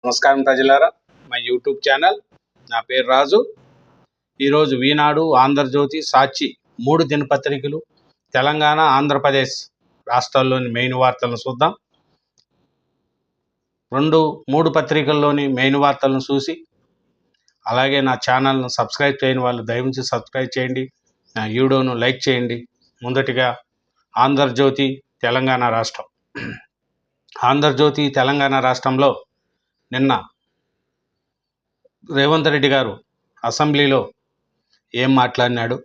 నమస్కారం ప్రజలారా, మా యూట్యూబ్ ఛానల్. నా పేరు రాజు. ఈరోజు ఈనాడు, ఆంధ్రజ్యోతి, సాక్షి 3 దినపత్రికలు, తెలంగాణ, ఆంధ్రప్రదేశ్ రాష్ట్రాల్లోని మెయిన్ వార్తలను చూద్దాం. 3 పత్రికల్లోని మెయిన్ వార్తలను చూసి, అలాగే నా ఛానల్ను సబ్స్క్రైబ్ చేయని వాళ్ళు దయవుంచి సబ్స్క్రైబ్ చేయండి, నా వీడియోను లైక్ చేయండి. మొదటిగా ఆంధ్రజ్యోతి తెలంగాణ రాష్ట్రం. ఆంధ్రజ్యోతి తెలంగాణ రాష్ట్రంలో నిన్న రేవంత్ రెడ్డి గారు అసెంబ్లీలో ఏం మాట్లాడినాడు,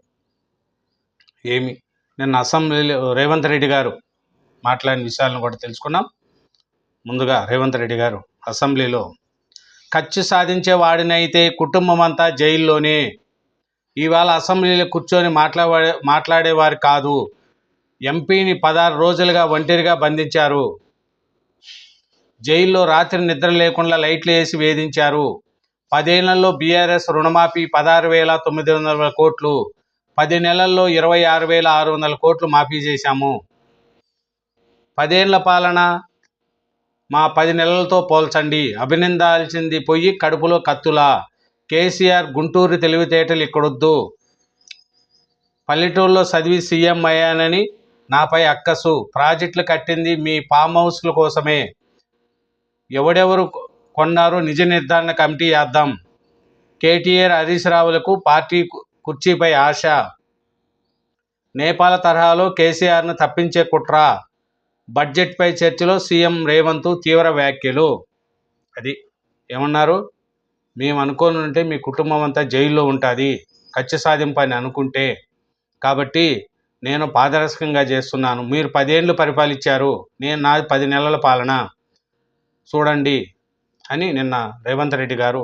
నిన్న అసెంబ్లీలో రేవంత్ రెడ్డి గారు మాట్లాడిన విషయాలను కూడా తెలుసుకున్నాం. ముందుగా రేవంత్ రెడ్డి గారు అసెంబ్లీలో కక్ష సాధించే వాడినైతే కుటుంబం అంతా జైల్లోనే, ఇవాళ అసెంబ్లీలో కూర్చొని మాట్లాడేవారు కాదు, ఎంపీని 16 రోజులుగా ఒంటరిగా బంధించారు, జైల్లో రాత్రి నిద్ర లేకుండా లైట్లు వేసి వేధించారు, 10 ఏళ్లలో బీఆర్ఎస్ రుణమాఫీ 16,900 కోట్లు, 10 నెలల్లో 26,600 కోట్లు మాఫీ చేశాము, 10 ఏళ్ల పాలన మా 10 నెలలతో పోల్చండి, అభినందాల్సింది పోయి కడుపులో కత్తులా, కేసీఆర్ గుంటూరు తెలివితేటలు ఇక్కడొద్దు, పల్లెటూరులో చదివి సీఎం అయ్యానని నాపై అక్కసు, ప్రాజెక్టులు కట్టింది మీ ఫామ్ హౌస్ల కోసమే, ఎవడెవరు కొన్నారో నిజ నిర్ధారణ కమిటీ వేద్దాం, కేటీఆర్ హరీష్ రావులకు పార్టీ కుర్చీపై ఆశ, నేపాల్ తరహాలో కేసీఆర్ను తప్పించే కుట్ర, బడ్జెట్పై చర్చలో సీఎం రేవంత్ తీవ్ర వ్యాఖ్యలు. అది ఏమన్నారు, మేము అనుకోని ఉంటే మీ కుటుంబం అంతా జైల్లో ఉంటుంది, కక్ష సాధింపు అని అనుకుంటే, కాబట్టి నేను పారదర్శకంగా చేస్తున్నాను, మీరు 10 ఏళ్ళు పరిపాలించారు, నేను నా 10 నెలల పాలన చూడండి అని నిన్న రేవంత్ రెడ్డి గారు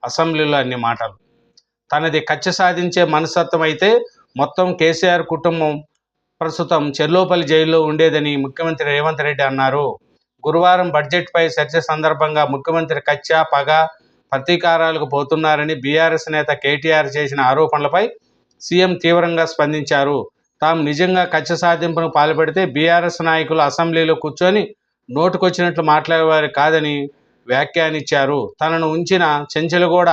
అసెంబ్లీలో అన్ని మాటలు. తనది కక్ష సాధించే మనస్తత్వం అయితే మొత్తం కేసీఆర్ కుటుంబం ప్రస్తుతం చెర్లోపల్లి జైల్లో ఉండేదని ముఖ్యమంత్రి రేవంత్ రెడ్డి అన్నారు. గురువారం బడ్జెట్పై చర్చ సందర్భంగా ముఖ్యమంత్రి కక్ష, పగ, ప్రతీకారాలకు పోతున్నారని బీఆర్ఎస్ నేత కేటీఆర్ చేసిన ఆరోపణలపై సీఎం తీవ్రంగా స్పందించారు. తాము నిజంగా కక్ష సాధింపును పాల్పడితే బీఆర్ఎస్ నాయకులు అసెంబ్లీలో కూర్చొని నోటుకొచ్చినట్లు మాట్లాడేవారు కాదని వ్యాఖ్యానించారు. తనను ఉంచిన చెంచలగూడ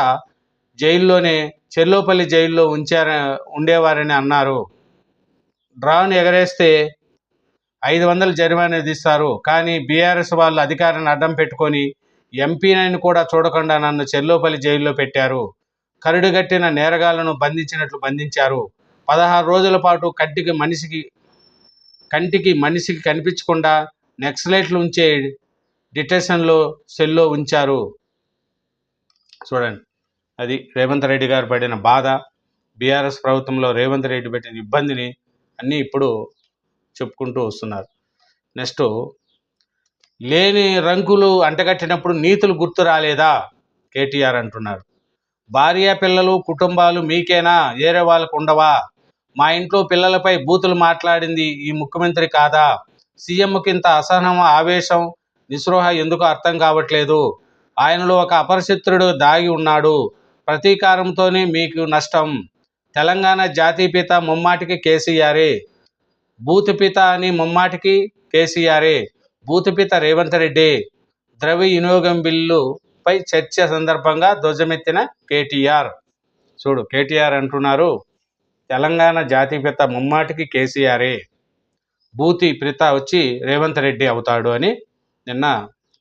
జైల్లోనే చెర్లోపల్లి జైల్లో ఉండేవారని అన్నారు. డ్రాను ఎగరేస్తే 500 జరిమానా విధిస్తారు, కానీ బీఆర్ఎస్ వాళ్ళు అధికారాన్ని అడ్డం పెట్టుకొని ఎంపీని కూడా చూడకుండా నన్ను చెర్లోపల్లి జైల్లో పెట్టారు, కరుడుగట్టిన నేరగాళ్లను బంధించినట్లు బంధించారు, 16 రోజుల పాటు కంటికి మనిషికి కనిపించకుండా నక్సలైట్లు ఉంచే డిటెన్షన్లో సెల్లో ఉంచారు. చూడండి, అది రేవంత్ రెడ్డి గారు పడిన బాధ, బీఆర్ఎస్ ప్రభుత్వంలో రేవంత్ రెడ్డి పెట్టిన ఇబ్బందిని అన్నీ ఇప్పుడు చెప్పుకుంటూ వస్తున్నారు. నెక్స్ట్, లేని రంకులు అంటగట్టినప్పుడు నీతులు గుర్తు రాలేదా కేటీఆర్ అంటున్నారు. భార్య పిల్లలు కుటుంబాలు మీకేనా, వేరే వాళ్ళకు ఉండవా, మా ఇంట్లో పిల్లలపై బూతులు మాట్లాడింది ఈ ముఖ్యమంత్రి కాదా, సీఎంకి ఇంత అసహనం, ఆవేశం, నిస్పృహ ఎందుకు అర్థం కావట్లేదు, ఆయనలో ఒక అపరిచితుడు దాగి ఉన్నాడు, ప్రతీకారంతోనే మీకు నష్టం, తెలంగాణ జాతీయపిత ముమ్మాటికి కేసీఆరే, బూతుపిత అని ముమ్మాటికి కేసీఆరే, బూతుపిత రేవంత్ రెడ్డి, ద్రవ్య వినియోగం బిల్లుపై చర్చ సందర్భంగా ధ్వజమెత్తిన కేటీఆర్. చూడు, కేటీఆర్ అంటున్నారు తెలంగాణ జాతీయపిత ముమ్మాటికి కేసీఆరే, బూతి ప్రిత వచ్చి రేవంత్ రెడ్డి అవుతాడు అని నిన్న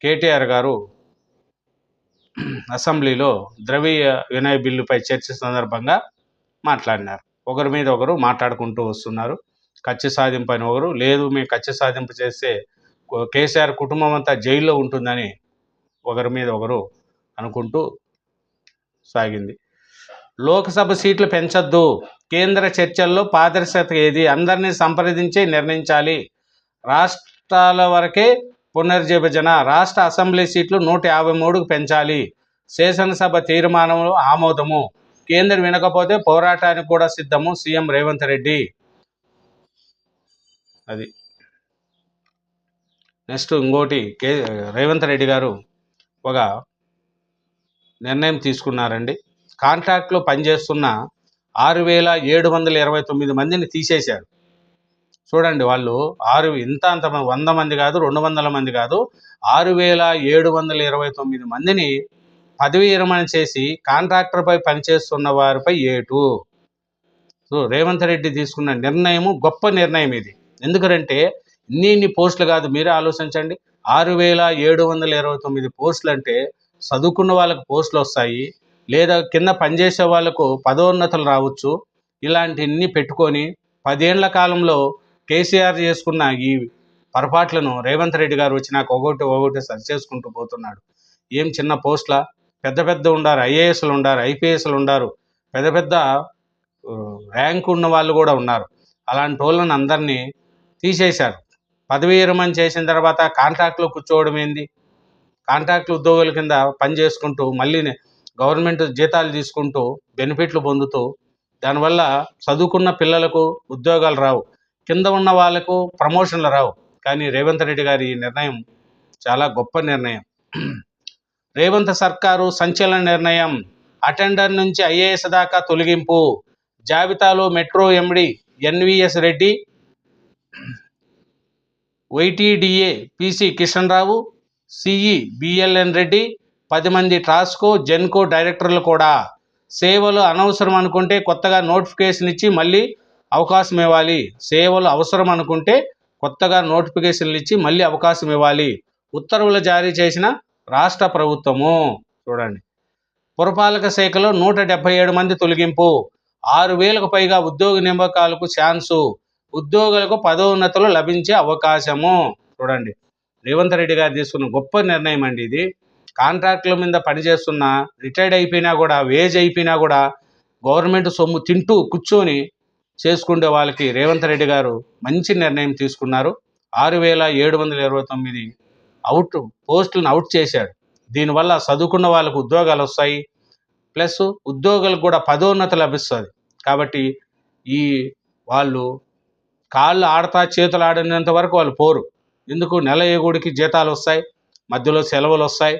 కేటీఆర్ గారు అసెంబ్లీలో ద్రవ్య వినయ బిల్లుపై చర్చ సందర్భంగా మాట్లాడినారు. ఒకరి మీద ఒకరు మాట్లాడుకుంటూ వస్తున్నారు. కక్ష సాధింపు అని ఒకరు, లేదు మేము కక్ష సాధింపు చేస్తే కేసీఆర్ కుటుంబం అంతా జైల్లో ఉంటుందని ఒకరి మీద ఒకరు అనుకుంటూ సాగింది. లోక్సభ సీట్లు పెంచొద్దు, కేంద్ర చర్చల్లో పారదర్శకత ఏది, అందరినీ సంప్రదించి నిర్ణయించాలి, రాష్ట్రాల వరకే పునర్విభజన, రాష్ట్ర అసెంబ్లీ సీట్లు 153కు పెంచాలి, శాసనసభ తీర్మానంలో ఆమోదము, కేంద్రం వినకపోతే పోరాటానికి కూడా సిద్ధము, సీఎం రేవంత్ రెడ్డి. అది నెక్స్ట్, ఇంకోటి, రేవంత్ రెడ్డి గారు ఒక నిర్ణయం తీసుకున్నారండి. కాంట్రాక్ట్లో పనిచేస్తున్న 6,729 మందిని తీసేశారు. చూడండి వాళ్ళు అంత 100 మంది కాదు, 200 మంది కాదు, 6,729 మందిని పదవీ విరమణ చేసి కాంట్రాక్టర్పై పనిచేస్తున్న వారిపై ఏటు. సో రేవంత్ రెడ్డి తీసుకున్న నిర్ణయము గొప్ప నిర్ణయం ఇది. ఎందుకంటే ఇన్ని పోస్టులు కాదు, మీరే ఆలోచించండి. 6,729 పోస్టులు అంటే చదువుకున్న వాళ్ళకు పోస్టులు వస్తాయి, లేదా కింద పనిచేసే వాళ్ళకు పదోన్నతులు రావచ్చు. ఇలాంటివన్నీ పెట్టుకొని 10 ఏళ్ల కాలంలో కేసీఆర్ చేసుకున్న ఈ పొరపాట్లను రేవంత్ రెడ్డి గారు వచ్చినాక ఒకటి సరి చేసుకుంటూ పోతున్నాడు. ఏం చిన్న పోస్టుల, పెద్ద ఉండారు, ఐఏఎస్లు ఉండారు, ఐపీఎస్లు ఉండారు, పెద్ద ర్యాంక్ ఉన్న వాళ్ళు కూడా ఉన్నారు. అలాంటి వాళ్ళని అందరినీ తీసేశారు. పదవీ విరమణ చేసిన తర్వాత కాంట్రాక్ట్లో కూర్చోవడం ఏంది? కాంట్రాక్ట్ ఉద్యోగుల కింద పని చేసుకుంటూ మళ్ళీ గవర్నమెంట్ జీతాలు తీసుకుంటూ బెనిఫిట్లు పొందుతూ, దానివల్ల చదువుకున్న పిల్లలకు ఉద్యోగాలు రావు, కింద ఉన్న వాళ్ళకు ప్రమోషన్లు రావు. కానీ రేవంత్ రెడ్డి గారి ఈ నిర్ణయం చాలా గొప్ప నిర్ణయం. రేవంత్ సర్కారు సంచలన నిర్ణయం. అటెండర్ నుంచి ఐఏఎస్ దాకా తొలగింపు. జాబితాలో metro MD NVS Reddy, YTDA PC Kishan Rao, CE BLN Reddy, 10 మంది ట్రాస్కో జెన్కో డైరెక్టర్లు కూడా. సేవలు అనవసరం అనుకుంటే కొత్తగా నోటిఫికేషన్ ఇచ్చి మళ్ళీ అవకాశం ఇవ్వాలి. సేవలు అవసరం అనుకుంటే కొత్తగా నోటిఫికేషన్లు ఇచ్చి మళ్ళీ అవకాశం ఇవ్వాలి. ఉత్తర్వులు జారీ చేసిన రాష్ట్ర ప్రభుత్వము. చూడండి, పురపాలక శాఖలో 177 మంది తొలగింపు. 6,000కు పైగా ఉద్యోగ నియామకాలకు ఛాన్సు. ఉద్యోగులకు పదోన్నతులు లభించే అవకాశము. చూడండి, రేవంత్ రెడ్డి గారు తీసుకున్న గొప్ప నిర్ణయం అండి ఇది. కాంట్రాక్టుల మీద పనిచేస్తున్న, రిటైర్డ్ అయిపోయినా కూడా, వేజ్ అయిపోయినా కూడా గవర్నమెంట్ సొమ్ము తింటూ కూర్చొని చేసుకునే వాళ్ళకి రేవంత్ రెడ్డి గారు మంచి నిర్ణయం తీసుకున్నారు. 6,729 పోస్టులను అవుట్ చేశాడు. దీనివల్ల చదువుకున్న వాళ్ళకు ఉద్యోగాలు వస్తాయి, ప్లస్ ఉద్యోగులకు కూడా పదోన్నతి లభిస్తుంది. కాబట్టి ఈ వాళ్ళు కాళ్ళు ఆడతా చేతులు ఆడినంత వరకు వాళ్ళు పోరు. ఎందుకు? నెల ఎగుడికి జీతాలు వస్తాయి, మధ్యలో సెలవులు వస్తాయి,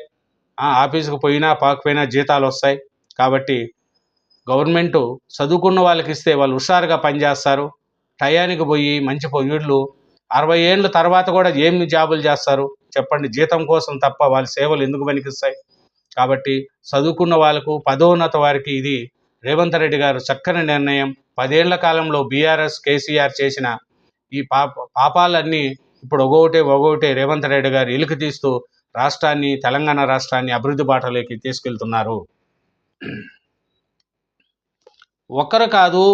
ఆఫీసుకు పోయినా పాకపోయినా జీతాలు వస్తాయి. కాబట్టి గవర్నమెంటు చదువుకున్న వాళ్ళకి ఇస్తే వాళ్ళు హుషారుగా పనిచేస్తారు, టయానికి పోయి మంచి వీళ్ళు 60 ఏళ్ళ తర్వాత కూడా ఏమి జాబులు చేస్తారు చెప్పండి? జీతం కోసం తప్ప వాళ్ళ సేవలు ఎందుకు పనికిస్తాయి? కాబట్టి చదువుకున్న వాళ్ళకు, పదోన్నత వారికి ఇది రేవంత్ రెడ్డి గారు చక్కని నిర్ణయం. 10 ఏళ్ల కాలంలో బీఆర్ఎస్ కేసీఆర్ చేసిన ఈ పాపాలన్నీ ఇప్పుడు ఒక్కొక్కటే రేవంత్ రెడ్డి గారు ఇలుకు తీస్తూ రాష్ట్రాన్ని, తెలంగాణ రాష్ట్రాన్ని అభివృద్ధి బాటలోకి తీసుకెళ్తున్నారు. ఒక్కరు కాదు,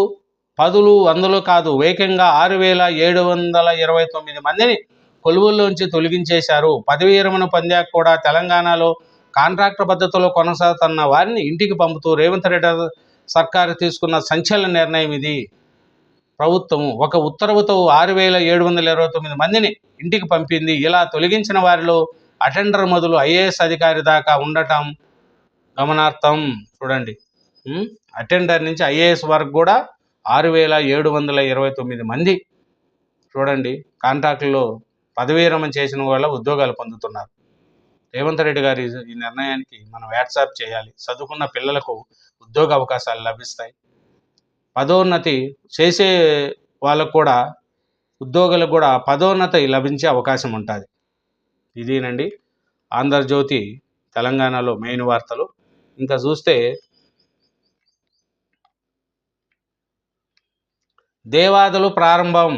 10లు 100లు కాదు, ఏకంగా 6,729 మందిని కొలువుల్లోంచి తొలగించేశారు. పదవీ విరమణ పొందాక కూడా తెలంగాణలో కాంట్రాక్టర్ పద్ధతిలో కొనసాగుతున్న వారిని ఇంటికి పంపుతూ రేవంత్ రెడ్డి సర్కారు తీసుకున్న సంచలన నిర్ణయం ఇది. ప్రభుత్వం ఒక ఉత్తర్వుతో 6,729 మందిని ఇంటికి పంపింది. ఇలా తొలగించిన వారిలో అటెండర్ మొదలు ఐఏఎస్ అధికారి దాకా ఉండటం గమనార్థం. చూడండి, అటెండర్ నుంచి ఐఏఎస్ వరకు కూడా 6,729 మంది చూడండి కాంట్రాక్టులో పదవీ విరమణ చేసిన వాళ్ళ ఉద్యోగాలు పొందుతున్నారు. రేవంత్ రెడ్డి గారి ఈ నిర్ణయానికి మనం వాట్సాప్ చేయాలి. చదువుకున్న పిల్లలకు ఉద్యోగ అవకాశాలు లభిస్తాయి, పదోన్నతి చేసే వాళ్ళకు కూడా, ఉద్యోగులకు కూడా పదోన్నతి లభించే అవకాశం ఉంటుంది. ఇదేనండి ఆంధ్రజ్యోతి తెలంగాణలో మెయిన్ వార్తలు. ఇంకా చూస్తే దేవాదులు ప్రారంభం.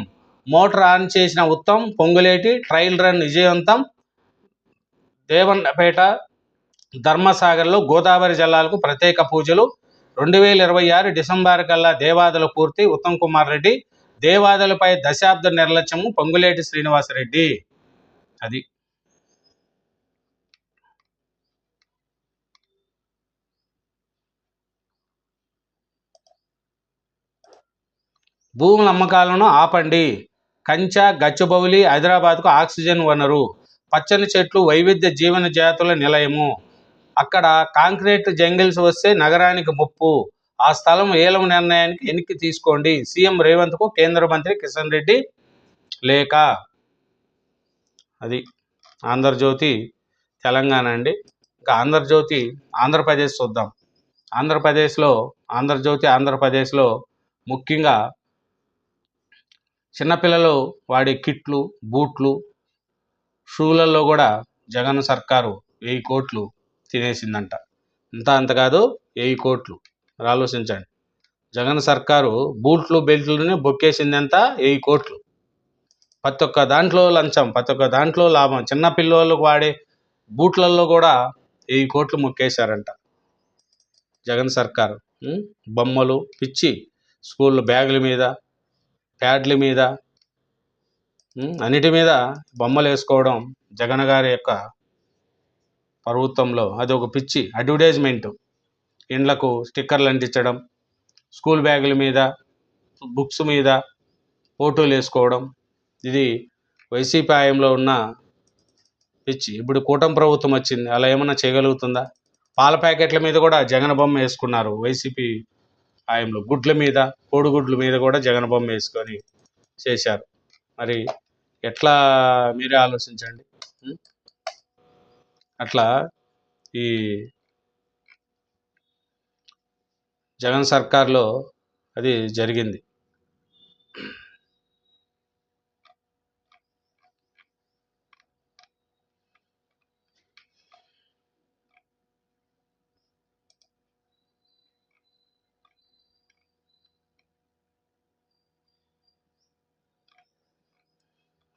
మోటార్ ఆన్ చేసిన ఉత్తమ్, పొంగులేటి ట్రయల్ రన్ విజయవంతం. దేవన్నపేట, ధర్మసాగర్లో గోదావరి జలాలకు ప్రత్యేక పూజలు. 2026 డిసెంబర్ కల్లా దేవాదులు పూర్తి. ఉత్తమ్ కుమార్ రెడ్డి. దేవాదులపై దశాబ్ద నిర్లక్ష్యము, పొంగులేటి శ్రీనివాసరెడ్డి. అది భూముల అమ్మకాలను ఆపండి. కంచా, గచ్చిబౌలి హైదరాబాద్కు ఆక్సిజన్ వనరు. పచ్చని చెట్లు, వైవిధ్య జీవన జాతుల నిలయము. అక్కడ కాంక్రీట్ జంగిల్స్ వస్తే నగరానికి ముప్పు. ఆ స్థలం ఏలం నిర్ణయానికి వెనక్కి తీసుకోండి. సీఎం రేవంత్కు కేంద్ర మంత్రి కిషన్ రెడ్డి లేఖ. అది ఆంధ్రజ్యోతి తెలంగాణ అండి. ఇంకా ఆంధ్రజ్యోతి ఆంధ్రప్రదేశ్ చూద్దాం. ఆంధ్రప్రదేశ్లో ముఖ్యంగా చిన్నపిల్లలు వాడే కిట్లు, బూట్లు, షూలలో కూడా జగన్ సర్కారు 1000 కోట్లు తినేసిందంట. ఇంత అంత కాదు, 1000 కోట్లు. మరి ఆలోచించండి. జగన్ సర్కారు బూట్లు బెల్ట్లని బొక్కేసిందంత 1000 కోట్లు. ప్రతి ఒక్క దాంట్లో లంచం, ప్రతి ఒక్క దాంట్లో లాభం. చిన్న పిల్లలకు వాడే బూట్లలో కూడా 1000 కోట్లు మొక్కేశారంట జగన్ సర్కారు. బొమ్మలు పిచ్చి, స్కూల్ బ్యాగుల మీద, ప్యాడ్ల మీద, అన్నిటి మీద బొమ్మలు వేసుకోవడం జగన్ గారి యొక్క ప్రభుత్వంలో అది ఒక పిచ్చి అడ్వర్టైజ్మెంటు. ఇండ్లకు స్టిక్కర్లు అంటించడం, స్కూల్ బ్యాగుల మీద, బుక్స్ మీద ఫోటోలు వేసుకోవడం, ఇది వైసీపీ హయాంలో ఉన్న పిచ్చి. ఇప్పుడు కూటమి ప్రభుత్వం వచ్చింది, అలా ఏమన్నా చేయగలుగుతుందా? పాల ప్యాకెట్ల మీద కూడా జగన్ బొమ్మ వేసుకున్నారు వైసీపీ హయాంలో. గుడ్ల మీద, కోడిగుడ్ల మీద కూడా జగన్ బొమ్మ వేసుకొని చేశారు. మరి ఎట్లా మీరే ఆలోచించండి. అట్లా ఈ జగన్ సర్కార్లో అది జరిగింది.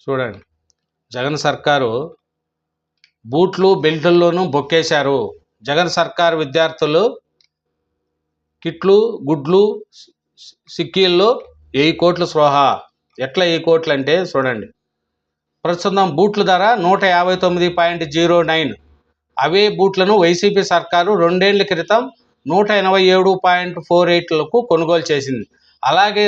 చూడండి, జగన్ సర్కారు బూట్లు బెల్టుల్లోనూ బొక్కేశారు. జగన్ సర్కారు విద్యార్థులు కిట్లు, గుడ్లు, సిక్కీల్లో 1000 కోట్లు స్వాహా. ఎట్లా 1000 కోట్లు అంటే చూడండి, ప్రస్తుతం బూట్ల ధర 159.09. అవే బూట్లను వైసీపీ సర్కారు 2 ఏళ్ల క్రితం 187.48లకు కొనుగోలు చేసింది. అలాగే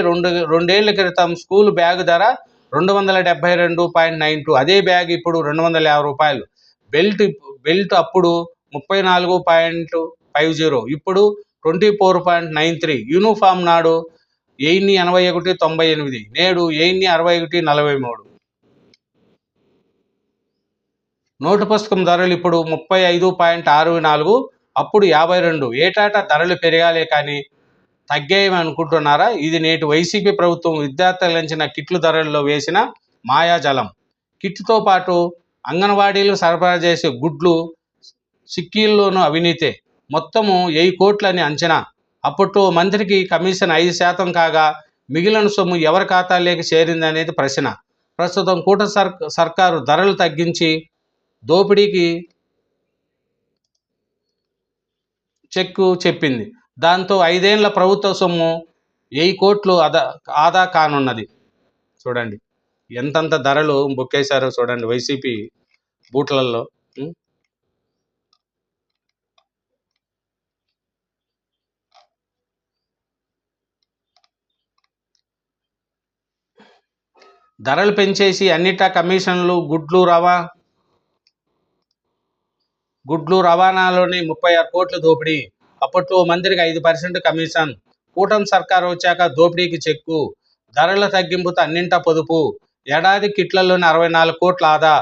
రెండేళ్ల క్రితం స్కూల్ బ్యాగ్ ధర 272.92. అదే బ్యాగ్ ఇప్పుడు 250 రూపాయలు. బెల్ట్ అప్పుడు 34.50, ఇప్పుడు 24.93. యూనిఫామ్ నాడు 1081.98, నేడు 1061.43. నోటు పుస్తకం ధరలు ఇప్పుడు 35.64, అప్పుడు 52. ఏటాటా ధరలు పెరగాలే కానీ తగ్గాయని అనుకుంటున్నారా? ఇది నేటి వైసీపీ ప్రభుత్వం విద్యార్థులు పెంచిన కిట్ల ధరల్లో వేసిన మాయాజలం. కిట్తో పాటు అంగన్వాడీలు సరఫరా చేసే గుడ్లు, సిక్కీల్లోనూ అవినీతే. మొత్తము 1000 కోట్లని అంచనా. అప్పట్లో మంత్రికి కమిషన్ 5% కాగా మిగిలిన సొమ్ము ఎవరి ఖాతాలోకి చేరిందనేది ప్రశ్న. ప్రస్తుతం కూటమి సర్కారు ధరలు తగ్గించి దోపిడీకి చెక్కు చెప్పింది. దాంతో 5 ఏళ్ల ప్రభుత్వ సొమ్ము 1000 కోట్లు ఆదా కానున్నది. చూడండి ఎంతంత ధరలు బొక్కేశారో చూడండి వైసీపీ బూట్లలో. ధరలు పెంచేసి అన్నిటా కమిషన్లు, గుడ్లు రవాణాలోని 36 కోట్ల దోపిడీ. అప్పట్లో మంత్రికి 5% కమిషన్. కూటమి సర్కారు వచ్చాక దోపిడీకి చెక్కు. ధరల తగ్గింపుతో అన్నింటా పొదుపు. ఏడాది కిట్లలోని 64 కోట్ల ఆదా,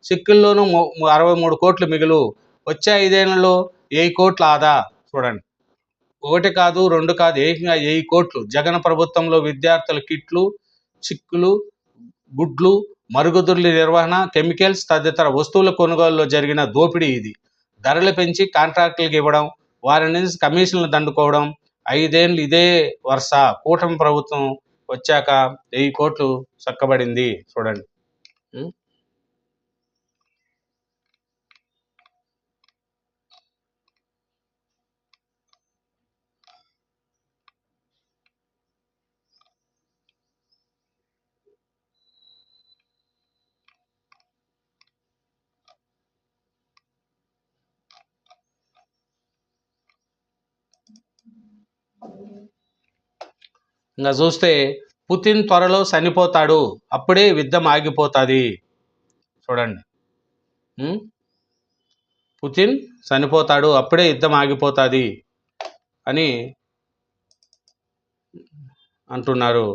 సిక్కుల్లోనూ 63 కోట్లు మిగులు. వచ్చే 5 ఏళ్లలో 1000 కోట్ల ఆదా. చూడండి, 1 కాదు 2 కాదు, ఏకంగా 1000 కోట్లు. జగన్ ప్రభుత్వంలో విద్యార్థుల కిట్లు, చిక్కులు, గుడ్లు, మరుగుదొడ్ల నిర్వహణ, కెమికల్స్ తదితర వస్తువుల కొనుగోలులో జరిగిన దోపిడీ ఇది. ధరలు పెంచి కాంట్రాక్టులకు ఇవ్వడం, వారి నుంచి కమిషన్లు దండుకోవడం. 5 ఏళ్ళు ఇదే వరుస. కూటమి ప్రభుత్వం వచ్చాక 1000 కోట్లు చక్కబడింది. చూడండి. ఇంకా చూస్తే పుతిన్ త్వరలో చనిపోతాడు, అప్పుడే యుద్ధం ఆగిపోతుంది. చూడండి, పుతిన్ చనిపోతాడు, అప్పుడే యుద్ధం ఆగిపోతుంది అని అంటున్నారు.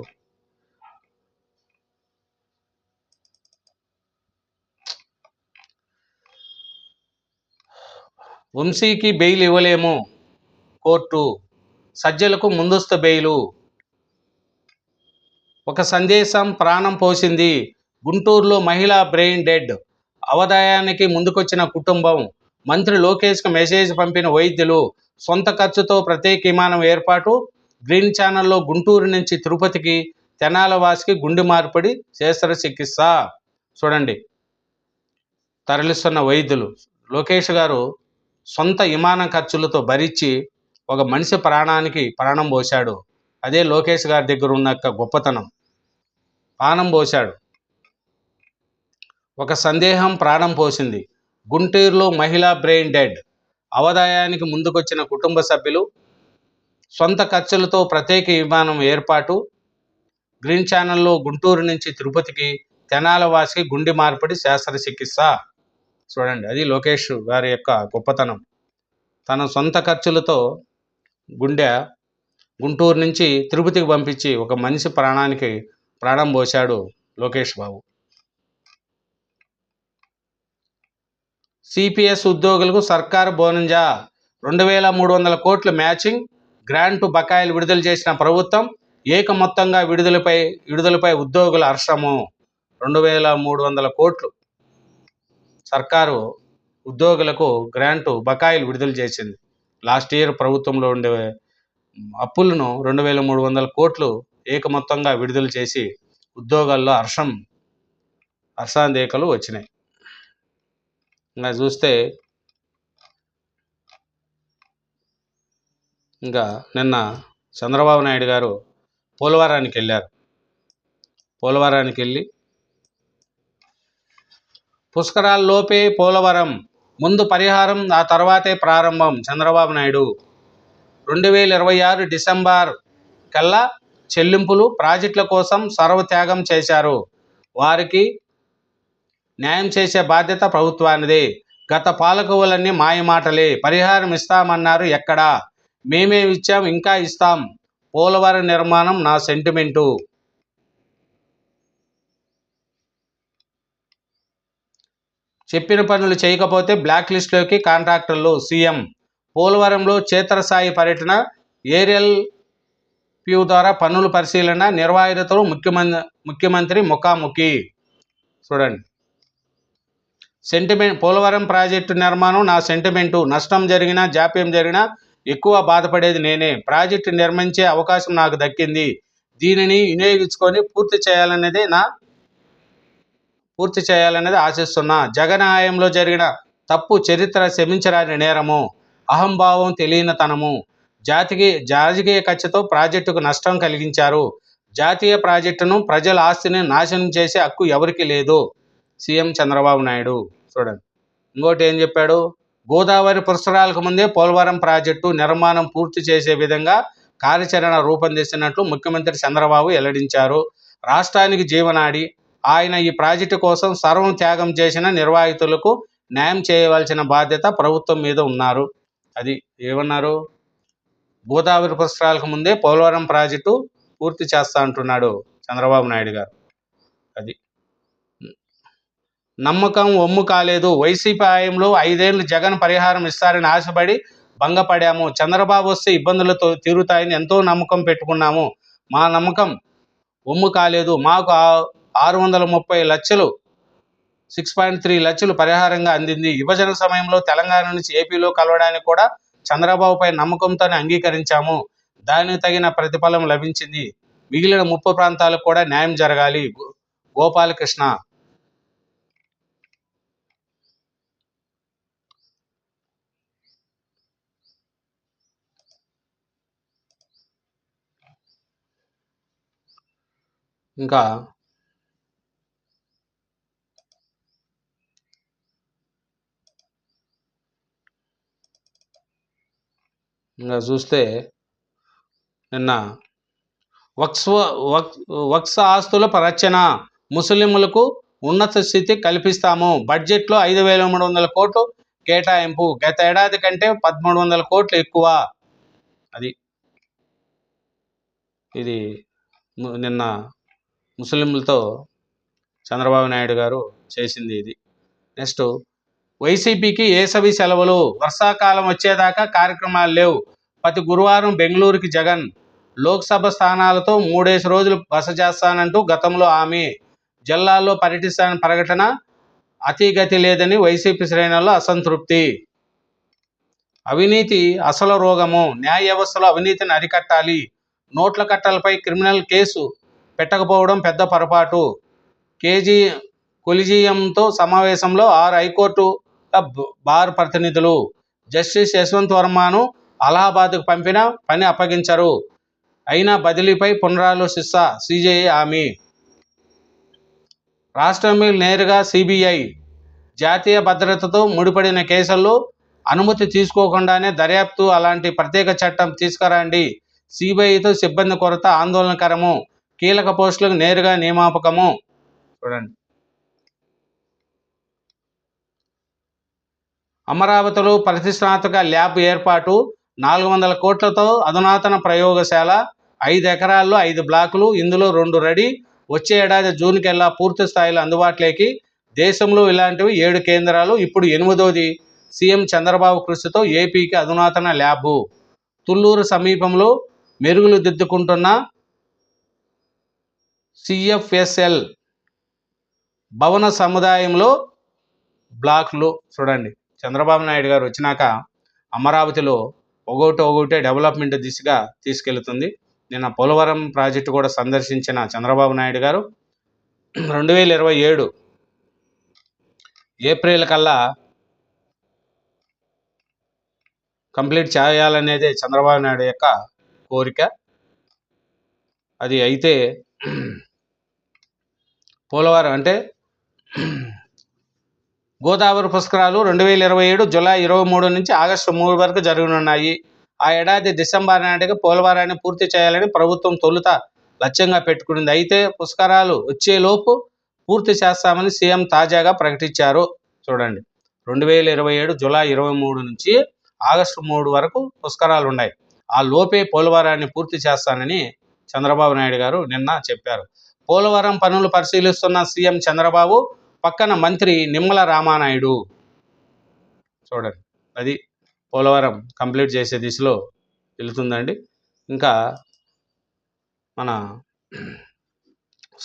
వంశీకి బెయిల్ ఇవ్వలేము కోర్టు, సజ్జలకు ముందస్తు బెయిలు. ఒక సందేశం ప్రాణం పోసింది. గుంటూరులో మహిళ బ్రెయిన్ డెడ్. అవదాయానికి ముందుకొచ్చిన కుటుంబం. మంత్రి లోకేష్కు మెసేజ్ పంపిన వైద్యులు. సొంత ఖర్చుతో ప్రత్యేక విమానం ఏర్పాటు. గ్రీన్ ఛానల్లో గుంటూరు నుంచి తిరుపతికి, తెనాల వాసికి గుండె మార్పిడి శస్త్రచికిత్స. చూడండి, తరలిస్తున్న వైద్యులు. లోకేష్ గారు సొంత విమానం ఖర్చులతో భరించి ఒక మనిషి ప్రాణానికి ప్రాణం పోశాడు. అదే లోకేష్ గారి దగ్గర ఉన్న గొప్పతనం. ప్రాణం పోశాడు. ఒక సందేహం ప్రాణం పోసింది. గుంటూరులో మహిళ బ్రెయిన్ డెడ్. అవదాయానికి ముందుకొచ్చిన కుటుంబ సభ్యులు. సొంత ఖర్చులతో ప్రత్యేక విమానం ఏర్పాటు. గ్రీన్ ఛానల్లో గుంటూరు నుంచి తిరుపతికి, తెనాల వాసికి గుండె మార్పిడి శస్త్రచికిత్స. చూడండి, అది లోకేష్ గారి యొక్క గొప్పతనం. తన సొంత ఖర్చులతో గుంటూరు నుంచి తిరుపతికి పంపించి ఒక మనిషి ప్రాణానికి ప్రాణం పోశాడు లోకేష్ బాబు. సిపిఎస్ ఉద్యోగులకు సర్కారు బోనంజా. 2300 కోట్ల మ్యాచింగ్ గ్రాంటు బకాయిలు విడుదల చేసిన ప్రభుత్వం. ఏక మొత్తంగా విడుదలపై ఉద్యోగుల హర్షము. 2300 కోట్లు సర్కారు ఉద్యోగులకు గ్రాంటు బకాయిలు విడుదల చేసింది. లాస్ట్ ఇయర్ ప్రభుత్వంలో ఉండే అప్పులను 2300 కోట్లు ఏక మొత్తంగా విడుదల చేసి ఉద్యోగాల్లో హర్షాందేకలు వచ్చినాయి. ఇంకా చూస్తే ఇంకా నిన్న చంద్రబాబు నాయుడు గారు పోలవరానికి వెళ్ళారు. పోలవరానికి వెళ్ళి పుష్కరాల్లోపే పోలవరం, ముందు పరిహారం ఆ తర్వాతే ప్రారంభం. చంద్రబాబు నాయుడు 2026 డిసెంబర్ కల్లా చెల్లింపులు. ప్రాజెక్టుల కోసం సర్వత్యాగం చేశారు. వారికి న్యాయం చేసే బాధ్యత ప్రభుత్వానిదే. గత పాలకులన్నీ మాయమాటలే. పరిహారం ఇస్తామన్నారు, ఎక్కడా? మేమే ఇచ్చాం, ఇంకా ఇస్తాం. పోలవరం నిర్మాణం నా సెంటిమెంటు. చెప్పిన పనులు చేయకపోతే బ్లాక్ లిస్టులోకి కాంట్రాక్టర్లు. సీఎం పోలవరంలో క్షేత్రస్థాయి పర్యటన. ఏరియల్ వ్యూ ద్వారా పనుల పరిశీలన. నిర్వాహితులు ముఖ్యమంత్రి ముఖాముఖి. చూడండి, సెంటిమెంట్. పోలవరం ప్రాజెక్టు నిర్మాణం నా సెంటిమెంటు. నష్టం జరిగినా, జాప్యం జరిగినా ఎక్కువ బాధపడేది నేనే. ప్రాజెక్టు నిర్మించే అవకాశం నాకు దక్కింది. దీనిని వినియోగించుకొని పూర్తి చేయాలనేది ఆశిస్తున్నా. జగన్ హయాంలో జరిగిన తప్పు చరిత్ర క్షమించరాని నేరము. అహంభావం, తెలియనితనము. రాజకీయ కక్షతో ప్రాజెక్టుకు నష్టం కలిగించారు. జాతీయ ప్రాజెక్టును, ప్రజల ఆస్తిని నాశనం చేసే హక్కు ఎవరికి లేదు. సీఎం చంద్రబాబు నాయుడు. చూడండి, ఇంకోటి ఏం చెప్పాడు? గోదావరి పుష్కరాలకు ముందే పోలవరం ప్రాజెక్టు నిర్మాణం పూర్తి చేసే విధంగా కార్యాచరణ రూపొందిస్తున్నట్లు ముఖ్యమంత్రి చంద్రబాబు వెల్లడించారు. రాష్ట్రానికి జీవనాడి ఆయన ఈ ప్రాజెక్టు కోసం సర్వం త్యాగం చేసిన నిర్వాహితులకు న్యాయం చేయవలసిన బాధ్యత ప్రభుత్వం మీద ఉన్నారు. అది ఏమన్నారు? గోదావరి పుష్కరాలకు ముందే పోలవరం ప్రాజెక్టు పూర్తి చేస్తా అంటున్నాడు చంద్రబాబు నాయుడు గారు. అది నమ్మకం ఒమ్ము కాలేదు. వైసీపీ హయాంలో 5 ఏళ్లు జగన్ పరిహారం ఇస్తారని ఆశపడి భంగపడాము. చంద్రబాబు వస్తే ఇబ్బందులతో తీరుతాయని ఎంతో నమ్మకం పెట్టుకున్నాము. మా నమ్మకం ఒమ్ము కాలేదు. మాకు 630 లక్షలు 6.3 లక్షలు పరిహారంగా అందింది. విభజన సమయంలో తెలంగాణ నుంచి ఏపీలో కలవడానికి కూడా చంద్రబాబుపై నమ్మకంతోనే అంగీకరించాము. దానికి తగిన ప్రతిఫలం లభించింది. మిగిలిన 30 ప్రాంతాలకు కూడా న్యాయం జరగాలి. గోపాలకృష్ణ. ఇంకా చూస్తే నిన్న వక్స్ ఆస్తుల రచన. ముస్లింలకు ఉన్నత స్థితి కల్పిస్తాము. బడ్జెట్లో 5,300 కోట్లు కేటాయింపు. గత ఏడాది కంటే 1,300 కోట్లు ఎక్కువ. ఇది నిన్న ముస్లింలతో చంద్రబాబు నాయుడు గారు చేసింది ఇది. నెక్స్ట్, వైసీపీకి వేసవి సెలవులు. వర్షాకాలం వచ్చేదాకా కార్యక్రమాలు లేవు. ప్రతి గురువారం బెంగళూరుకి జగన్. లోక్సభ స్థానాలతో 3 రోజులు బస చేస్తానంటూ గతంలో హామీ. జిల్లాల్లో పర్యటిస్తానని ప్రకటన అతిగతి లేదని వైసీపీ శ్రేణుల్లో అసంతృప్తి. అవినీతి అసలు రోగము, న్యాయ వ్యవస్థలో అవినీతిని అరికట్టాలి. నోట్ల కట్టలపై క్రిమినల్ కేసు పెట్టకపోవడం పెద్ద పొరపాటు. కొలిజియంతో సమావేశంలో 6 హైకోర్టు బార్ ప్రతినిధులు. జస్టిస్ యశ్వంత్ వర్మను అలహాబాద్కు పంపిన పని అప్పగించరు. అయినా బదిలీపై పునరాలోచిస్తా సిజేఐ హామీ. రాష్ట్రంలో నేరుగా సిబిఐ. జాతీయ భద్రతతో ముడిపడిన కేసుల్లో అనుమతి తీసుకోకుండానే దర్యాప్తు, అలాంటి ప్రత్యేక చట్టం తీసుకురండి. సిబిఐతో సిబ్బంది కొరత ఆందోళనకరము. కీలక పోస్టులకు నేరుగా నియామకము. చూడండి, అమరావతిలో ప్రతిష్టాత్మక ల్యాబ్ ఏర్పాటు. 400 కోట్లతో అధునాతన ప్రయోగశాల. 5 ఎకరాల్లో 5 బ్లాకులు, ఇందులో 2 రెడీ. వచ్చే ఏడాది జూన్కెల్లా పూర్తి స్థాయిలో అందుబాటులోకి. దేశంలో ఇలాంటివి 7 కేంద్రాలు, ఇప్పుడు 8వది. సీఎం చంద్రబాబు కృషితో ఏపీకి అధునాతన ల్యాబు. తుళ్లూరు సమీపంలో మెరుగులు దిద్దుకుంటున్న సిఎఫ్ఎస్ఎల్ భవన సముదాయంలో బ్లాక్లు. చూడండి, చంద్రబాబు నాయుడు గారు వచ్చినాక అమరావతిలో ఒక్కొక్కటే డెవలప్మెంట్ దిశగా తీసుకెళ్తుంది. నిన్న పోలవరం ప్రాజెక్టు కూడా సందర్శించిన చంద్రబాబు నాయుడు గారు 2027 ఏప్రిల్ కల్లా కంప్లీట్ చేయాలనేదే చంద్రబాబు నాయుడు యొక్క కోరిక. అది అయితే పోలవరం అంటే గోదావరి పుష్కరాలు 2027 జూలై 23 నుంచి ఆగస్టు 3 వరకు జరగనున్నాయి. ఆ ఏడాది డిసెంబర్ నాటికి పోలవరాన్ని పూర్తి చేయాలని ప్రభుత్వం తొలుత లక్ష్యంగా పెట్టుకునింది. అయితే పుష్కరాలు వచ్చేలోపు పూర్తి చేస్తామని సీఎం తాజాగా ప్రకటించారు. చూడండి, 2027 జూలై 23 నుంచి ఆగస్టు 3 వరకు పుష్కరాలు ఉన్నాయి. ఆ లోపే పోలవరాన్ని పూర్తి చేస్తానని చంద్రబాబు నాయుడు గారు నిన్న చెప్పారు. పోలవరం పనులు పరిశీలిస్తున్న సీఎం చంద్రబాబు పక్కన మంత్రి నిమ్మల రామానాయుడు. చూడండి, అది పోలవరం కంప్లీట్ చేసే దిశలో వెళుతుందండి. ఇంకా మన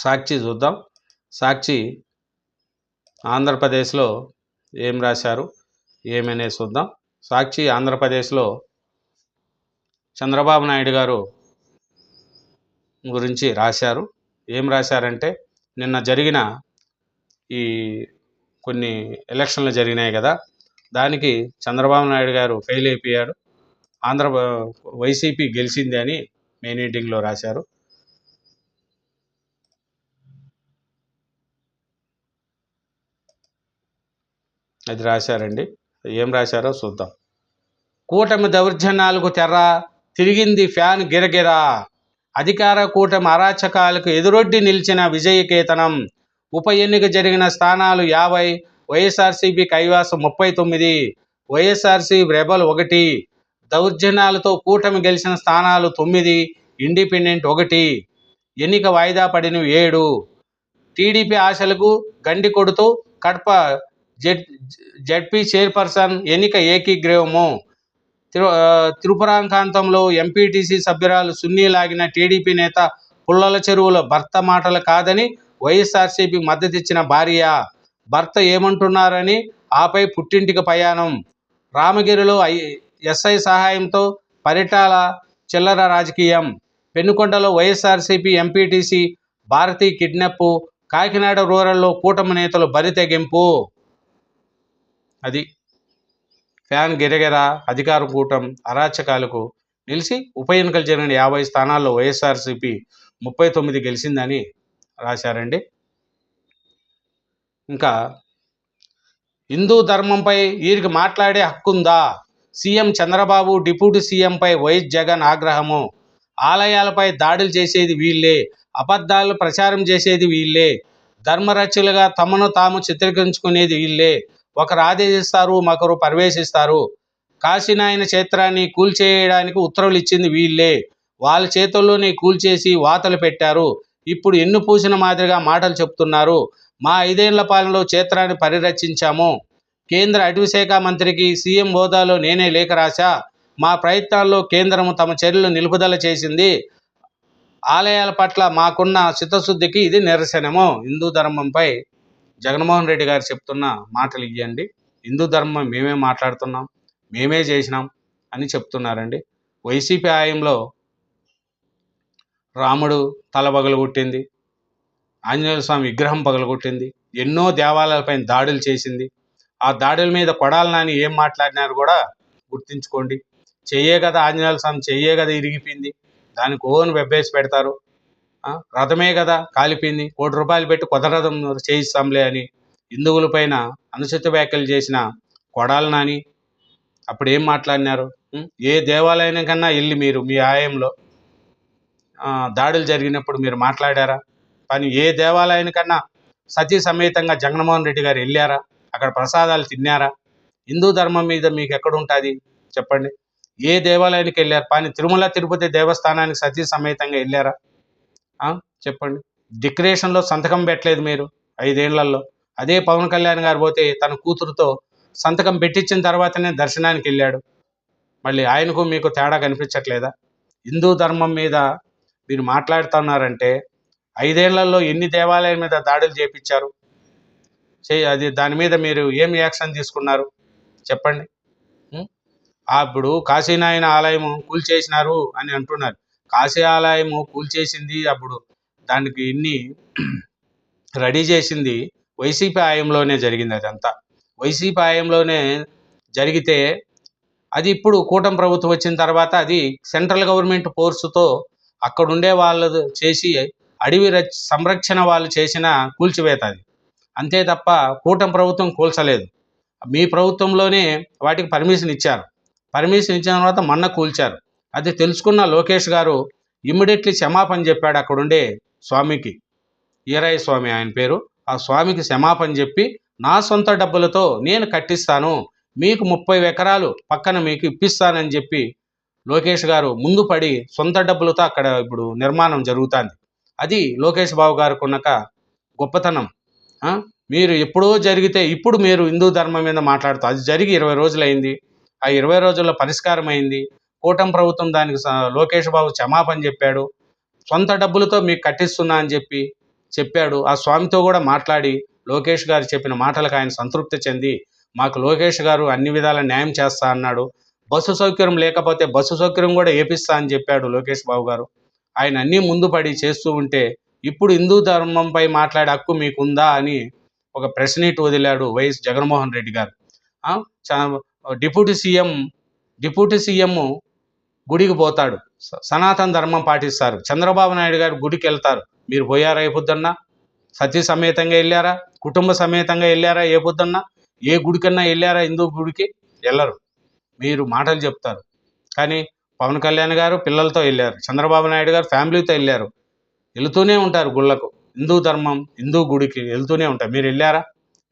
సాక్షి చూద్దాం. సాక్షి ఆంధ్రప్రదేశ్లో ఏం రాశారు ఏమనే చూద్దాం. సాక్షి ఆంధ్రప్రదేశ్లో చంద్రబాబు నాయుడు గారు గురించి రాశారు. ఏం రాశారంటే, నిన్న జరిగిన ఈ కొన్ని ఎలక్షన్లు జరిగినాయి కదా, దానికి చంద్రబాబు నాయుడు గారు ఫెయిల్ అయిపోయాడు, వైసీపీ గెలిచింది అని మెయిన్ ఎడిటింగ్లో రాశారు. అది రాశారండి. ఏం రాశారో చూద్దాం. కూటమి దౌర్జన్యాలకు తెర తిరిగింది ఫ్యాన్ గిరగిరా. అధికార కూటమి అరాచకాలకు ఎదురొడ్డి నిలిచిన విజయకేతనం. ఉప ఎన్నిక జరిగిన స్థానాలు 50, వైఎస్ఆర్సీపీ కైవాసం 39, వైఎస్ఆర్సీపీ రెబల్ 1. దౌర్జన్యాలతో కూటమి గెలిచిన స్థానాలు 9, ఇండిపెండెంట్ 1. ఎన్నిక వాయిదా పడినవి 7. టీడీపీ ఆశలకు గండి కొడుతూ కడప జడ్పీ చైర్పర్సన్ ఎన్నిక ఏకీగ్రీవము. త్రిపురాంకాంతంలో ఎంపీటీసీ సభ్యురాలు సున్నీ లాగిన టీడీపీ నేత పుల్లల చెరువుల భర్త మాటలు కాదని వైఎస్ఆర్సీపీ మద్దతిచ్చిన భార్య. భర్త ఏమంటున్నారని ఆపై పుట్టింటికి ప్రయాణం. రామగిరిలో ఎస్ఐ సహాయంతో పరిటాల చిల్లర రాజకీయం. పెనుకొండలో వైఎస్ఆర్సీపీ ఎంపీటీసీ భారతి కిడ్నాప్. కాకినాడ రూరల్లో కూటమి నేతలు బరితెగింపు. అది ఫ్యాన్ గిరగిరా. అధికార కూటమి అరాచకాలకు నిలిచి ఉప ఎన్నికలు జరిగిన 50 స్థానాల్లో వైఎస్ఆర్సీపీ 39 గెలిచిందని రాశారండి. ఇంకా హిందూ ధర్మంపై వీరికి మాట్లాడే హక్కుందా? సీఎం చంద్రబాబు డిప్యూటీ సీఎంపై వైఎస్ జగన్ ఆగ్రహము. ఆలయాలపై దాడులు చేసేది వీళ్ళే, అబద్ధాలు ప్రచారం చేసేది వీళ్ళే, ధర్మరక్షలుగా తమను తాము చిత్రీకరించుకునేది వీళ్ళే. ఒకరు ఆదేశిస్తారు, మరొకరు పర్యవేశిస్తారు. కాశీనాయన క్షేత్రాన్ని కూల్చేయడానికి ఉత్తర్వులు ఇచ్చింది వీళ్ళే. వాళ్ళ చేతుల్లోనే కూల్చేసి వాతలు పెట్టారు. ఇప్పుడు ఎన్ను పూసిన మాదిరిగా మాటలు చెప్తున్నారు. మా 5 ఏళ్ల పాలనలో క్షేత్రాన్ని పరిరక్షించాము. కేంద్ర అటవీశాఖ మంత్రికి సీఎం హోదాలో నేనే లేఖ రాశా. మా ప్రయత్నాల్లో కేంద్రం తమ చర్యలు నిలుపుదల చేసింది. ఆలయాల పట్ల మాకున్న చిత్తశుద్ధికి ఇది నిరసనము. హిందూ ధర్మంపై జగన్మోహన్ రెడ్డి గారు చెప్తున్న మాటలు ఇవ్వండి. హిందూ ధర్మం మేమే మాట్లాడుతున్నాం, మేమే చేసినాం అని చెప్తున్నారండి. వైసీపీ హయాంలో రాముడు తల పగలగొట్టింది, ఆంజనేయ స్వామి విగ్రహం పగలగొట్టింది, ఎన్నో దేవాలయాలపైన దాడులు చేసింది. ఆ దాడుల మీద కొడాలి నాని ఏం మాట్లాడినారు కూడా గుర్తించుకోండి. చెయ్యే కదా ఆంజనేయ స్వామి చెయ్యే కదా ఇరిగిపోయింది, దానికి ఓన్ వెబ్బేసి పెడతారు. రథమే కదా కాలిపోయింది, ₹1 పెట్టి కొత్త రథం చేయిస్తాంలే అని హిందువుల పైన అనుచిత వ్యాఖ్యలు చేసిన కొడాలి నాని అప్పుడు ఏం మాట్లాడినారు? ఏ దేవాలయం కన్నా వెళ్ళి మీరు మీ ఆయంలో దాడులు జరిగినప్పుడు మీరు మాట్లాడారా? కానీ ఏ దేవాలయానికన్నా సతీ సమేతంగా జగన్మోహన్ రెడ్డి గారు వెళ్ళారా? అక్కడ ప్రసాదాలు తిన్నారా? హిందూ ధర్మం మీద మీకు ఎక్కడుంటుంది చెప్పండి? ఏ దేవాలయానికి వెళ్ళారు? కానీ తిరుమల తిరుపతి దేవస్థానానికి సతీ సమేతంగా వెళ్ళారా? చెప్పండి. డిక్లరేషన్లో సంతకం పెట్టలేదు మీరు 5 ఏళ్లలో. అదే పవన్ కళ్యాణ్ గారు పోతే తన కూతురుతో సంతకం పెట్టించిన తర్వాతనే దర్శనానికి వెళ్ళాడు. మళ్ళీ ఆయనకు మీకు తేడా కనిపించట్లేదా? హిందూ ధర్మం మీద మీరు మాట్లాడుతున్నారంటే 5 ఏళ్లలో ఎన్ని దేవాలయాల మీద దాడులు చేపించారు? అది దాని మీద మీరు ఏం యాక్షన్ తీసుకున్నారు చెప్పండి? అప్పుడు కాశీనాయన ఆలయము కూల్చేసినారు అని అంటున్నారు. కాశీ ఆలయము కూల్చేసింది, అప్పుడు దానికి ఇన్ని రెడీ చేసింది వైసీపీ హయాంలోనే జరిగింది. అదంతా వైసీపీ హయాంలోనే జరిగితే అది ఇప్పుడు కూటమి ప్రభుత్వం వచ్చిన తర్వాత అది సెంట్రల్ గవర్నమెంట్ ఫోర్సుతో అక్కడుండే వాళ్ళు చేసి అడవి సంరక్షణ వాళ్ళు చేసిన కూల్చివేత అది. అంతే తప్ప కూటమి ప్రభుత్వం కూల్చలేదు. మీ ప్రభుత్వంలోనే వాటికి పర్మిషన్ ఇచ్చారు. పర్మిషన్ ఇచ్చిన తర్వాత మొన్న కూల్చారు. అది తెలుసుకున్న లోకేష్ గారు ఇమ్మీడియట్లీ క్షమాపణ చెప్పాడు అక్కడుండే స్వామికి. ఈరయ్య స్వామి ఆయన పేరు. ఆ స్వామికి క్షమాపణ చెప్పి నా సొంత డబ్బులతో నేను కట్టిస్తాను, మీకు 30 ఎకరాలు పక్కన మీకు ఇప్పిస్తానని చెప్పి లోకేష్ గారు ముందు పడి సొంత డబ్బులతో అక్కడ ఇప్పుడు నిర్మాణం జరుగుతుంది. అది లోకేష్ బాబు గారికి ఉన్న గొప్పతనం. మీరు ఎప్పుడో జరిగితే ఇప్పుడు మీరు హిందూ ధర్మం మీద మాట్లాడుతూ అది జరిగి 20 రోజులైంది. ఆ 20 రోజుల్లో పరిష్కారం అయింది. కూటమి ప్రభుత్వం దానికి లోకేష్ బాబు క్షమాపణ చెప్పాడు. సొంత డబ్బులతో మీకు కట్టిస్తున్నా అని చెప్పాడు. ఆ స్వామితో కూడా మాట్లాడి లోకేష్ గారు చెప్పిన మాటలకు ఆయన సంతృప్తి చెంది మాకు లోకేష్ గారు అన్ని విధాల న్యాయం చేస్తా అన్నాడు. బస్సు సౌకర్యం లేకపోతే బస్సు సౌకర్యం కూడా వేపిస్తా అని చెప్పాడు లోకేష్ బాబు గారు. ఆయన అన్నీ ముందు పడి చేస్తూ ఉంటే ఇప్పుడు హిందూ ధర్మంపై మాట్లాడే హక్కు మీకుందా అని ఒక ప్రెస్ మీట్ వదిలాడు YS Jaganmohan Reddy garu. Deputy CM గుడికి పోతాడు, సనాతన ధర్మం పాటిస్తారు. చంద్రబాబు నాయుడు గారు గుడికి వెళ్తారు. మీరు పోయారా ఏ పొద్దున్నా? సతీ సమేతంగా వెళ్ళారా? కుటుంబ సమేతంగా వెళ్ళారా ఏ పొద్దున్నా? ఏ గుడికన్నా వెళ్ళారా? హిందూ గుడికి వెళ్ళరు. మీరు మాటలు చెప్తారు. కానీ పవన్ కళ్యాణ్ గారు పిల్లలతో వెళ్ళారు, చంద్రబాబు నాయుడు గారు ఫ్యామిలీతో వెళ్ళారు. వెళుతూనే ఉంటారు గుళ్ళకు. హిందూ ధర్మం హిందూ గుడికి వెళ్తూనే ఉంటారు. మీరు వెళ్ళారా?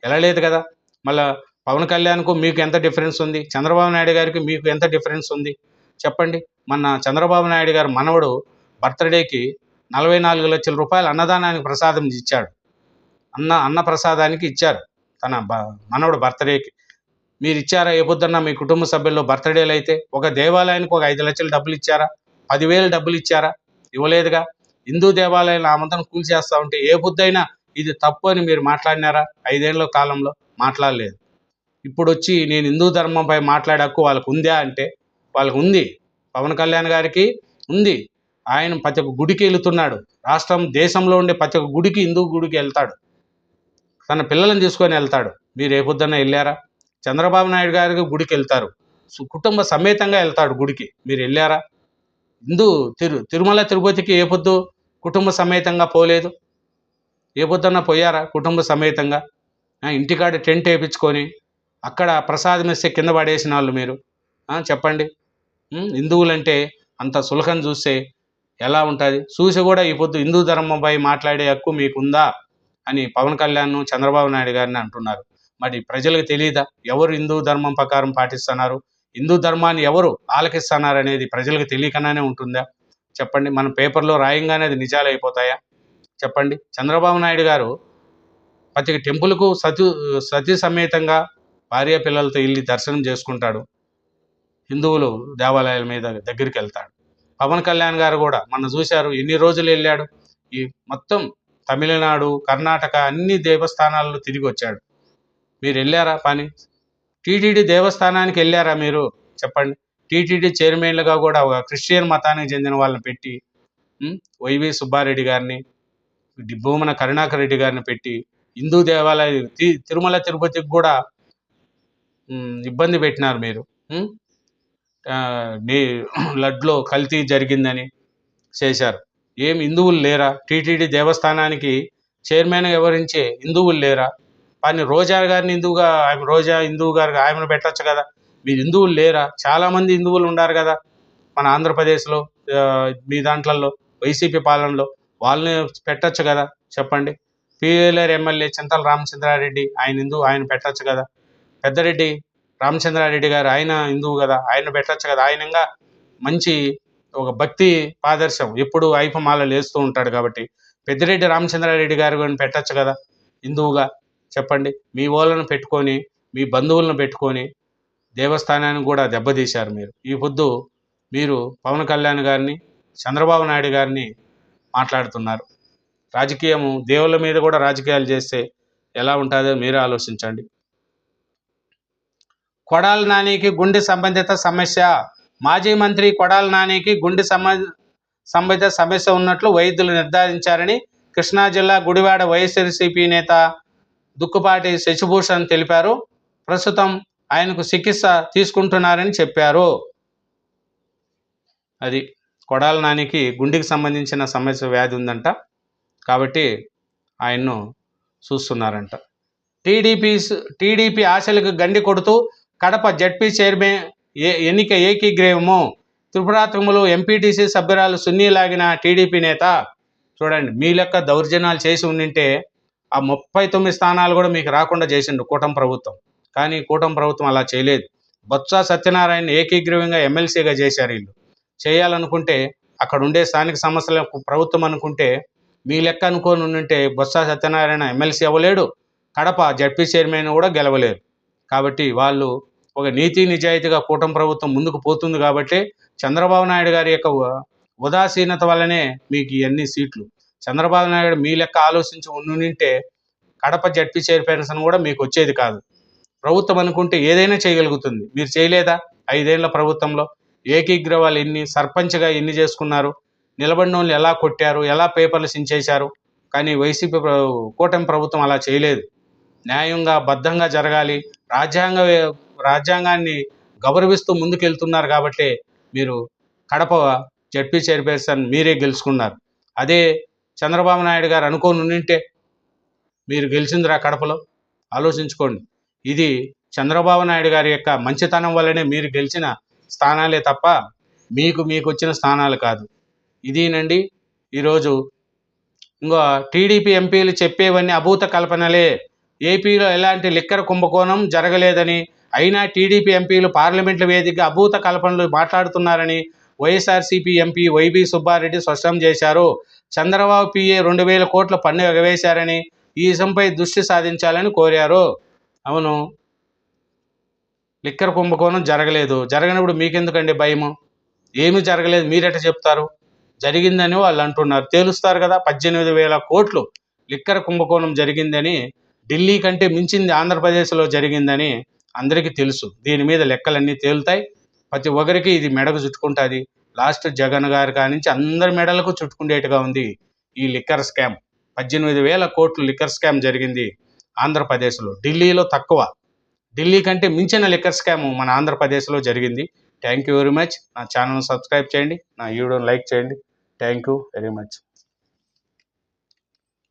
వెళ్ళలేదు కదా. మళ్ళీ పవన్ కళ్యాణ్కు మీకు ఎంత డిఫరెన్స్ ఉంది? చంద్రబాబు నాయుడు గారికి మీకు ఎంత డిఫరెన్స్ ఉంది చెప్పండి? మన చంద్రబాబు నాయుడు గారు మనవడు బర్త్డేకి 44 లక్షల రూపాయలు అన్నదానానికి ప్రసాదం ఇచ్చాడు. అన్న ప్రసాదానికి ఇచ్చారు తన మనవడు బర్త్డేకి. మీరు ఇచ్చారా ఏ పొద్దున్నా? మీ కుటుంబ సభ్యుల్లో బర్త్డేలు అయితే ఒక దేవాలయానికి ఒక 5 లక్షలు డబ్బులు ఇచ్చారా? 10,000 డబ్బులు ఇచ్చారా? ఇవ్వలేదుగా. హిందూ దేవాలయాలు ఆమంతం కూల్చేస్తూ ఉంటే ఏ బుద్ధైనా ఇది తప్పు అని మీరు మాట్లాడినారా? 5 ఏళ్ల కాలంలో మాట్లాడలేదు. ఇప్పుడు వచ్చి నేను హిందూ ధర్మంపై మాట్లాడే హక్కు వాళ్ళకు ఉందా అంటే వాళ్ళకు ఉంది. పవన్ కళ్యాణ్ గారికి ఉంది. ఆయన ప్రతి ఒక్క గుడికి వెళుతున్నాడు. దేశంలో ఉండే ప్రతి ఒక్క గుడికి, హిందూ గుడికి వెళ్తాడు. తన పిల్లలను తీసుకొని వెళ్తాడు. మీరు ఏ పొద్దున్న వెళ్ళారా? చంద్రబాబు నాయుడు గారికి గుడికి వెళ్తారు, కుటుంబ సమేతంగా వెళ్తాడు గుడికి. మీరు వెళ్ళారా? తిరుమల తిరుపతికి ఏ పొద్దు కుటుంబ సమేతంగా పోలేదు? ఏ పొద్దున్న పోయారా కుటుంబ సమేతంగా? ఇంటికాడ టెంట్ వేయించుకొని అక్కడ ప్రసాదం ఇస్తే కింద పడేసిన వాళ్ళు మీరు చెప్పండి. హిందువులంటే అంత సులకం చూస్తే ఎలా ఉంటుంది? చూసి కూడా ఈ పొద్దు హిందూ ధర్మంపై మాట్లాడే హక్కు మీకుందా అని పవన్ కళ్యాణ్ చంద్రబాబు నాయుడు గారిని అంటున్నారు. మరి ప్రజలకు తెలియదా ఎవరు హిందూ ధర్మం ప్రకారం పాటిస్తున్నారు, హిందూ ధర్మాన్ని ఎవరు ఆలకిస్తున్నారు అనేది ప్రజలకు తెలియకనే ఉంటుందా చెప్పండి? మన పేపర్లో రాయంగానే అది నిజాలు అయిపోతాయా చెప్పండి? చంద్రబాబు నాయుడు గారు ప్రతి టెంపుల్కు సతీ సమేతంగా భార్య పిల్లలతో వెళ్ళి దర్శనం చేసుకుంటాడు. హిందువులు దేవాలయాల మీద దగ్గరికి వెళ్తాడు. పవన్ కళ్యాణ్ గారు కూడా మొన్న చూశారు ఎన్ని రోజులు వెళ్ళాడు, ఈ మొత్తం తమిళనాడు, కర్ణాటక అన్ని దేవస్థానాల్లో తిరిగి వచ్చాడు. మీరు వెళ్ళారా? పని టీటీడీ దేవస్థానానికి వెళ్ళారా మీరు? చెప్పండి. టీటీడీ చైర్మన్లుగా కూడా ఒక క్రిస్టియన్ మతానికి చెందిన వాళ్ళని పెట్టి, వైవి సుబ్బారెడ్డి గారిని, భూమన కరుణాకర్ రెడ్డి గారిని పెట్టి హిందూ దేవాలయ తిరుమల తిరుపతికి కూడా ఇబ్బంది పెట్టినారు మీరు. లడ్లో కల్తీ జరిగిందని చేశారు. ఏం హిందువులు లేరా? టీటీడీ దేవస్థానానికి చైర్మన్ వివరించే హిందువులు లేరా? కానీ రోజా గారిని హిందువుగా, రోజా హిందువు గారు, ఆమెను పెట్టచ్చు కదా. మీరు హిందువులు లేరా? చాలామంది హిందువులు ఉన్నారు కదా మన ఆంధ్రప్రదేశ్లో, మీ దాంట్లలో వైసీపీ పాలనలో, వాళ్ళని పెట్టచ్చు కదా. చెప్పండి. పీలేరు ఎమ్మెల్యే చింతల రామచంద్రారెడ్డి ఆయన హిందువు, ఆయన పెట్టచ్చు కదా. పెద్దరెడ్డి రామచంద్రారెడ్డి గారు ఆయన హిందువు కదా, ఆయన పెట్టచ్చు కదా. ఆయనంగా మంచి ఒక భక్తి ఆదర్శం, ఎప్పుడు ఐపమాలలు వేస్తూ ఉంటాడు కాబట్టి పెద్దిరెడ్డి రామచంద్రారెడ్డి గారు కానీ పెట్టచ్చు కదా హిందువుగా. చెప్పండి. మీ వాళ్ళను పెట్టుకొని, మీ బంధువులను పెట్టుకొని దేవస్థానాన్ని కూడా దెబ్బతీశారు మీరు. ఈ పొద్దు మీరు పవన్ కళ్యాణ్ గారిని, చంద్రబాబు నాయుడు గారిని మాట్లాడుతున్నారు. రాజకీయము, దేవుళ్ళ మీద కూడా రాజకీయాలు చేస్తే ఎలా ఉంటుందో మీరే ఆలోచించండి. కొడాల నానికి గుండె సంబంధిత సమస్య. మాజీ మంత్రి కొడాల నానికి గుండె సంబంధిత సమస్య ఉన్నట్లు వైద్యులు నిర్ధారించారని కృష్ణా జిల్లా గుడివాడ వైఎస్ఆర్సీపీ నేత దుక్కుపాటి శశిభూషణ్ తెలిపారు. ప్రస్తుతం ఆయనకు చికిత్స తీసుకుంటున్నారని చెప్పారు. అది కొడాల నానికి గుండెకి సంబంధించిన సమస్య, వ్యాధి ఉందంట, కాబట్టి ఆయన్ను చూస్తున్నారంట. టీడీపీ ఆశలకు గండి కొడుతూ కడప జడ్పీ చైర్మన్ ఎన్నిక ఏకీగ్రీవము. త్రిపురాత్మలు ఎంపీటీసీ సభ్యురాలు సున్నీ లాగిన టీడీపీ నేత. చూడండి, మీ లెక్క దౌర్జన్యాలు చేసి ఉండింటే ఆ 39 స్థానాలు కూడా మీకు రాకుండా చేసిండు కూటమి ప్రభుత్వం. కానీ కూటమి ప్రభుత్వం అలా చేయలేదు. బొత్స సత్యనారాయణ ఏకీగ్రీవంగా ఎమ్మెల్సీగా చేశారు. వీళ్ళు చేయాలనుకుంటే అక్కడ ఉండే స్థానిక సమస్యల ప్రభుత్వం అనుకుంటే, మీ లెక్క అనుకోని ఉంటే బొత్స సత్యనారాయణ ఎమ్మెల్సీ అవ్వలేడు, కడప జడ్పీ చైర్మన్ కూడా గెలవలేరు. కాబట్టి వాళ్ళు ఒక నీతి నిజాయితీగా కూటమి ప్రభుత్వం ముందుకు పోతుంది కాబట్టి చంద్రబాబు నాయుడు గారి యొక్క ఉదాసీనత వల్లనే మీకు ఇవన్నీ సీట్లు. చంద్రబాబు నాయుడు మీ లెక్క ఆలోచించి ఉండుంటే కడప జడ్పీ చైర్పర్సన్ కూడా మీకు వచ్చేది కాదు. ప్రభుత్వం అనుకుంటే ఏదైనా చేయగలుగుతుంది. మీరు చేయలేదా? 5 ఏళ్ల ప్రభుత్వంలో ఏకీగ్రవాలు ఎన్ని, సర్పంచ్గా ఎన్ని చేసుకున్నారు, నిలబడిన వాళ్ళు ఎలా కొట్టారు, ఎలా పేపర్లు సించేశారు. కానీ వైసీపీ కూటమి ప్రభుత్వం అలా చేయలేదు. న్యాయంగా, బద్ధంగా జరగాలి, రాజ్యాంగాన్ని గౌరవిస్తూ ముందుకెళ్తున్నారు కాబట్టి మీరు కడప జడ్పీ చైర్పర్సన్ మీరే గెలుచుకున్నారు. అదే చంద్రబాబు నాయుడు గారు అనుకోని ఉంటే మీరు గెలిచిందిరా కడపలో? ఆలోచించుకోండి. ఇది చంద్రబాబు నాయుడు గారి యొక్క మంచితనం వల్లనే మీరు గెలిచిన స్థానాలే తప్ప మీకు వచ్చిన స్థానాలు కాదు. ఇదేనండి ఈరోజు. ఇంకో టీడీపీ ఎంపీలు చెప్పేవన్నీ అభూత కల్పనలే. ఏపీలో ఎలాంటి లిక్కర్ కుంభకోణం జరగలేదని, అయినా టీడీపీ ఎంపీలు పార్లమెంట్ల వేదికగా అభూత కల్పనలు మాట్లాడుతున్నారని వైఎస్ఆర్సీపీ ఎంపీ వైవి సుబ్బారెడ్డి స్పష్టం చేశారు. చంద్రబాబు పిఏ 2000 కోట్ల పన్ను ఎగవేశారని, ఈ విషయంపై దృష్టి సాధించాలని కోరారు. అవును, లిక్కర్ కుంభకోణం జరగలేదు. జరగనప్పుడు మీకెందుకండి భయము? ఏమీ జరగలేదు మీరెట చెప్తారు? జరిగిందని వాళ్ళు అంటున్నారు. తేలుస్తారు కదా. 18,000 కోట్లు లిక్కర్ కుంభకోణం జరిగిందని, ఢిల్లీ కంటే మించింది ఆంధ్రప్రదేశ్లో జరిగిందని అందరికీ తెలుసు. దీని మీద లెక్కలన్నీ తేలుతాయి. ప్రతి ఒక్కరికి ఇది మెడకు చుట్టుకుంటుంది. లాస్ట్ జగన్ గారి కానించి అందరి మెడలకు చుట్టుకునేట్టుగా ఉంది ఈ లిక్కర్ స్కామ్. 18,000 కోట్లు లిక్కర్ స్కామ్ జరిగింది ఆంధ్రప్రదేశ్లో. ఢిల్లీలో తక్కువ, ఢిల్లీ కంటే మించిన లిక్కర్ స్కామ్ మన ఆంధ్రప్రదేశ్లో జరిగింది. Thank you very much. నా ఛానల్ని సబ్స్క్రైబ్ చేయండి, నా వీడియోని లైక్ చేయండి. Thank you very much.